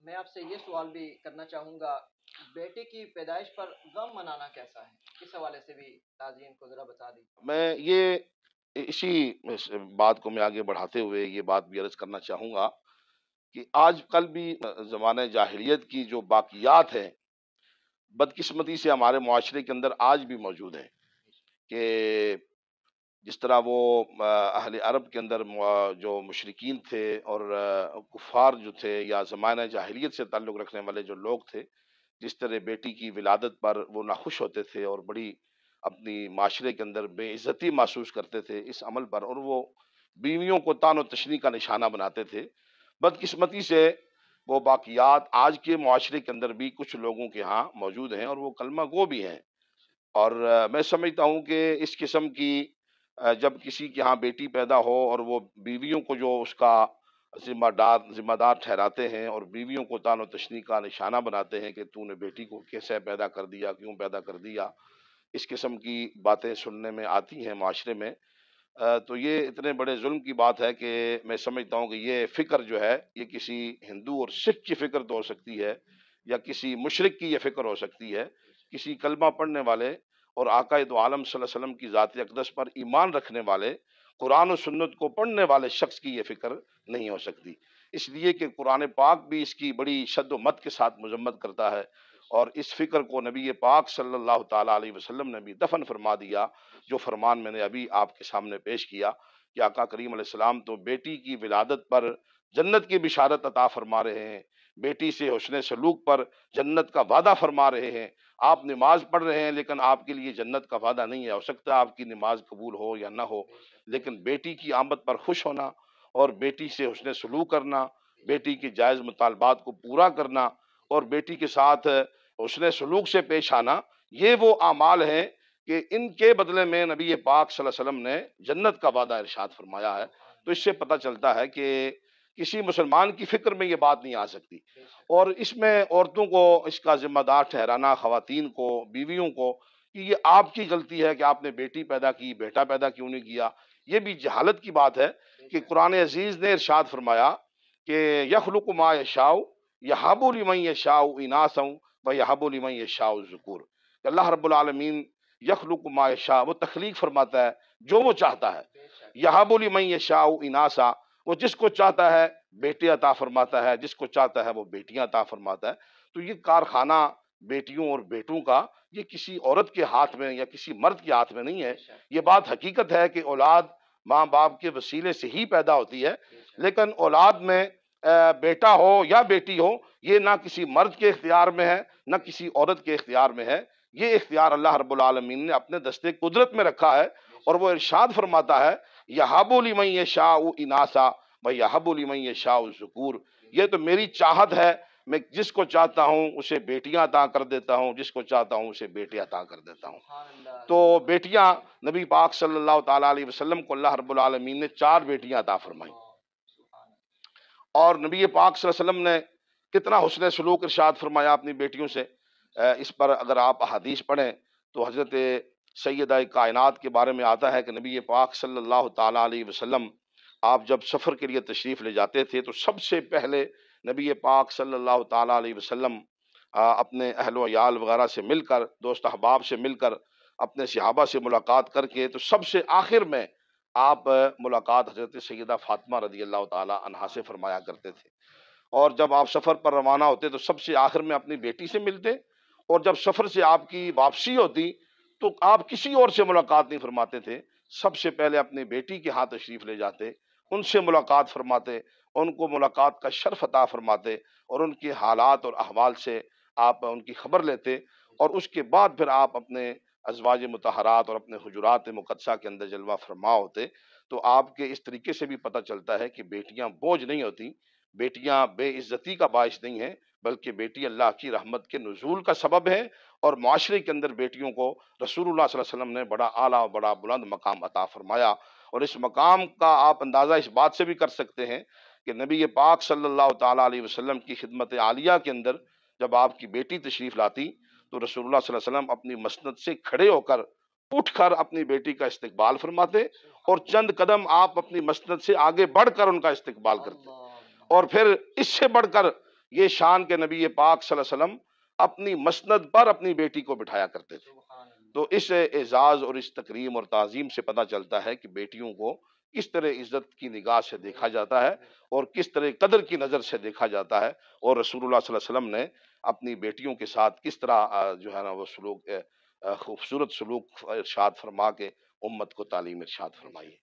میں آپ سے یہ سوال بھی کرنا چاہوں گا، بیٹے کی پیدائش پر غم منانا کیسا ہے؟ اس حوالے سے بھی ناظرین کو ذرا بتا دیجیے۔ میں یہ اسی بات کو میں آگے بڑھاتے ہوئے یہ بات بھی عرض کرنا چاہوں گا کہ آج کل بھی زمانہ جاہلیت کی جو باقیات ہیں بدقسمتی سے ہمارے معاشرے کے اندر آج بھی موجود ہیں، کہ جس طرح وہ اہل عرب کے اندر جو مشرکین تھے اور کفار جو تھے یا زمانہ جاہلیت سے تعلق رکھنے والے جو لوگ تھے، جس طرح بیٹی کی ولادت پر وہ ناخوش ہوتے تھے اور بڑی اپنی معاشرے کے اندر بے عزتی محسوس کرتے تھے اس عمل پر، اور وہ بیویوں کو طعن و تشنیع کا نشانہ بناتے تھے، بدقسمتی سے وہ باقیات آج کے معاشرے کے اندر بھی کچھ لوگوں کے ہاں موجود ہیں اور وہ کلمہ گو بھی ہیں۔ اور میں سمجھتا ہوں کہ اس قسم کی جب کسی کے ہاں بیٹی پیدا ہو اور وہ بیویوں کو جو اس کا ذمہ دار ٹھہراتے ہیں اور بیویوں کو طعن و تشنیع کا نشانہ بناتے ہیں کہ تو نے بیٹی کو کیسے پیدا کر دیا، کیوں پیدا کر دیا، اس قسم کی باتیں سننے میں آتی ہیں معاشرے میں، تو یہ اتنے بڑے ظلم کی بات ہے کہ میں سمجھتا ہوں کہ یہ فکر جو ہے یہ کسی ہندو اور سکھ کی فکر تو ہو سکتی ہے، یا کسی مشرک کی یہ فکر ہو سکتی ہے، کسی کلمہ پڑھنے والے اور آقا دو عالم صلی اللہ علیہ وسلم کی ذات اقدس پر ایمان رکھنے والے، قرآن و سنت کو پڑھنے والے شخص کی یہ فکر نہیں ہو سکتی، اس لیے کہ قرآن پاک بھی اس کی بڑی شد و مت کے ساتھ مذمت کرتا ہے، اور اس فکر کو نبی پاک صلی اللہ تعالیٰ علیہ وسلم نے بھی دفن فرما دیا، جو فرمان میں نے ابھی آپ کے سامنے پیش کیا کہ آقا کریم علیہ السلام تو بیٹی کی ولادت پر جنت کی بشارت عطا فرما رہے ہیں، بیٹی سے حسن سلوک پر جنت کا وعدہ فرما رہے ہیں، آپ نماز پڑھ رہے ہیں لیکن آپ کے لیے جنت کا وعدہ نہیں ہے، ہو سکتا ہے آپ کی نماز قبول ہو یا نہ ہو، لیکن بیٹی کی آمد پر خوش ہونا اور بیٹی سے حسن سلوک کرنا، بیٹی کی جائز مطالبات کو پورا کرنا اور بیٹی کے ساتھ حسن سلوک سے پیش آنا، یہ وہ اعمال ہیں کہ ان کے بدلے میں نبی پاک صلی اللہ علیہ وسلم نے جنت کا وعدہ ارشاد فرمایا ہے۔ تو اس سے پتہ چلتا ہے کہ کسی مسلمان کی فکر میں یہ بات نہیں آ سکتی، اور اس میں عورتوں کو اس کا ذمہ دار ٹھہرانا، خواتین کو، بیویوں کو، کہ یہ آپ کی غلطی ہے کہ آپ نے بیٹی پیدا کی، بیٹا پیدا کیوں نہیں کیا، یہ بھی جہالت کی بات ہے کہ قرآن عزیز نے ارشاد فرمایا کہ یخلق ما یشاء یہب لمن یشاء اناثا ویہب لمن یشاء الذکور، کہ اللہ رب العالمین یخلق ما یشاء، وہ تخلیق فرماتا ہے جو وہ چاہتا ہے، یہب لمن یشاء اناثا، وہ جس کو چاہتا ہے بیٹے عطا فرماتا ہے، جس کو چاہتا ہے وہ بیٹیاں عطا فرماتا ہے۔ تو یہ کارخانہ بیٹیوں اور بیٹوں کا یہ کسی عورت کے ہاتھ میں یا کسی مرد کے ہاتھ میں نہیں ہے، یہ بات حقیقت ہے کہ اولاد ماں باپ کے وسیلے سے ہی پیدا ہوتی ہے، لیکن اولاد میں بیٹا ہو یا بیٹی ہو، یہ نہ کسی مرد کے اختیار میں ہے نہ کسی عورت کے اختیار میں ہے، یہ اختیار اللہ رب العالمین نے اپنے دستے قدرت میں رکھا ہے، اور وہ ارشاد فرماتا ہے یہب لمن یشاء اناثا ویہب لمن یشاء الذکور، یہ تو میری چاہت ہے، میں جس کو چاہتا ہوں اسے بیٹیاں عطا کر دیتا ہوں، جس کو چاہتا ہوں اسے بیٹے عطا کر دیتا ہوں۔ تو بیٹیاں نبی پاک صلی اللہ تعالیٰ علیہ وسلم کو اللہ رب العالمین نے 4 بیٹیاں عطا فرمائیں، اور نبی پاک صلی اللہ علیہ وسلم نے کتنا حسن سلوک ارشاد فرمایا اپنی بیٹیوں سے، اس پر اگر آپ احادیث پڑھیں تو حضرت سیدہ کائنات کے بارے میں آتا ہے کہ نبی پاک صلی اللہ تعالیٰ علیہ وسلم آپ جب سفر کے لیے تشریف لے جاتے تھے تو سب سے پہلے نبی پاک صلی اللہ تعالیٰ علیہ وسلم اپنے اہل و عیال وغیرہ سے مل کر، دوست احباب سے مل کر، اپنے صحابہ سے ملاقات کر کے، تو سب سے آخر میں آپ ملاقات حضرت سیدہ فاطمہ رضی اللہ تعالیٰ عنہا سے فرمایا کرتے تھے، اور جب آپ سفر پر روانہ ہوتے تو سب سے آخر میں اپنی بیٹی سے ملتے، اور جب سفر سے آپ کی واپسی ہوتی تو آپ کسی اور سے ملاقات نہیں فرماتے تھے، سب سے پہلے اپنی بیٹی کے ہاں تشریف لے جاتے، ان سے ملاقات فرماتے، ان کو ملاقات کا شرف عطا فرماتے، اور ان کے حالات اور احوال سے آپ ان کی خبر لیتے، اور اس کے بعد پھر آپ اپنے ازواج مطہرات اور اپنے حجرات مقدسہ کے اندر جلوہ فرما ہوتے۔ تو آپ کے اس طریقے سے بھی پتہ چلتا ہے کہ بیٹیاں بوجھ نہیں ہوتی، بیٹیاں بے عزتی کا باعث نہیں ہیں، بلکہ بیٹی اللہ کی رحمت کے نزول کا سبب ہے، اور معاشرے کے اندر بیٹیوں کو رسول اللہ صلی اللہ علیہ وسلم نے بڑا اعلیٰ اور بڑا بلند مقام عطا فرمایا، اور اس مقام کا آپ اندازہ اس بات سے بھی کر سکتے ہیں کہ نبی پاک صلی اللہ تعالیٰ علیہ وسلم کی خدمت عالیہ کے اندر جب آپ کی بیٹی تشریف لاتی تو رسول اللہ صلی اللہ علیہ وسلم اپنی مسند سے کھڑے ہو کر اٹھ کر اپنی بیٹی کا استقبال فرماتے، اور چند قدم آپ اپنی مسند سے آگے بڑھ کر ان کا استقبال کرتے، اور پھر اس سے بڑھ کر یہ شان کے نبی پاک صلی اللہ علیہ وسلم اپنی مسند پر اپنی بیٹی کو بٹھایا کرتے تھے۔ سبحان اللہ۔ تو اس اعزاز اور اس تکریم اور تعظیم سے پتہ چلتا ہے کہ بیٹیوں کو کس طرح عزت کی نگاہ سے دیکھا جاتا ہے اور کس طرح قدر کی نظر سے دیکھا جاتا ہے، اور رسول اللہ صلی اللہ علیہ وسلم نے اپنی بیٹیوں کے ساتھ کس طرح جو ہے نا وہ سلوک خوبصورت سلوک ارشاد فرما کے امت کو تعلیم ارشاد فرمائی ہے۔